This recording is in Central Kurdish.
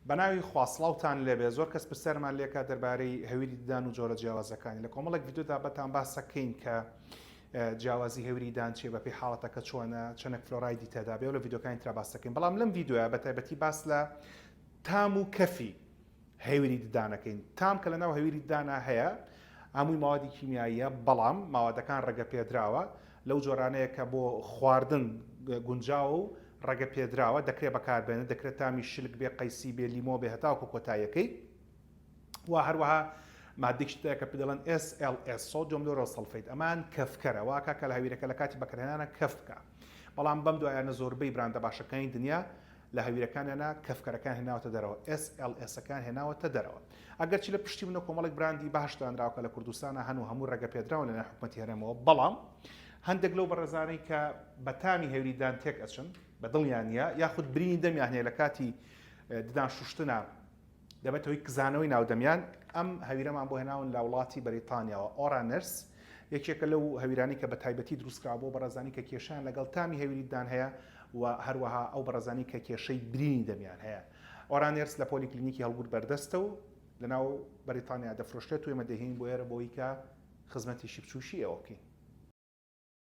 بەناوی خواستڵاوتان لێبێ زۆر کەس پرسیارمان لێکا دەربارەی هەویری ددان و جۆرە جیاوازەکانی لە کۆمەڵێک ڤیدیۆدا بەتان باسەکەین کە جیاوازی هەوری دان چێ بەپی حاڵەتەکە چۆنە چەنێک فلۆرایدی تێدا بێ و لە ڤیدیۆکانی ترا باسەکەین بەڵام لەم ڤیدیۆە بە تایبەتی باس لە تام و کەفی هەوری ددانەکەین تام کە لەناو هەوری ددانە هەیە هەمووی ماوەدی کیمیاییە بەڵام ماوەدەکان ڕێگە پێدراوە لەو جۆرانەیە کە بۆ خواردن گونجاو و ڕێگە پێدراوە دەکرێت بەکاربێنێت دەکرێت تامی شلک بێ قەیسی بێ لیمۆ بێ هەتاوکو کۆتاییەکەی و هەروەها مادێکشتەیە کە پێ دەڵێن SLS سۆدیۆم لۆرۆسەڵفەیت ئەمان کەفکەرە واکە کە لە هەویرەکە لە کاتی بەکارهێنانە کەف بکە بەڵام بەم دوایانە زۆربەی براندە باشەکانی دنیا لە هەویرەکانیانە کەفکەرەکان هێناوەتە دەرەوە SLSەکان هێناوەتە دەرەوە ئەگەرچی لە پشتی منە کۆمەڵێک براندی باشدانراوکە لە کوردستانە هەنوو هەموو ڕێگە پێدراوە لە حکومەتی هەرێمەوە بەڵام هەندێک لەو بەڕێزانەی کە بەتامی هەوریدان تێک ئەچن بە دڵیانە یاخود برینی دەمیان هەیە لە کاتی ددان شوشتنە دەبێتەوەی کزانەوەی ناودەمیان ئەم هەویرەمان بۆ هێناون لە وڵاتی بەریتانیاوە ئۆرانرس یەکێکە لەو هەویرانی کە بە تایبەتی دروستکرا بۆ بەڕێزانی کە کێشیان لەگەڵ تامی هەوریدان هەیە و هەروەها ئەو بەڕێزانی کە کێشەی برینی دەمیان هەیە ئۆرانرس لە پۆلیکلینیکی هەڵگورت بەردەستە و لەناو بەریتانیا دەفرۆشتێت و ئێمە دەهێن بۆ ئێرە بۆی کە خزمەتی شیبچوشی ئەوە بکەین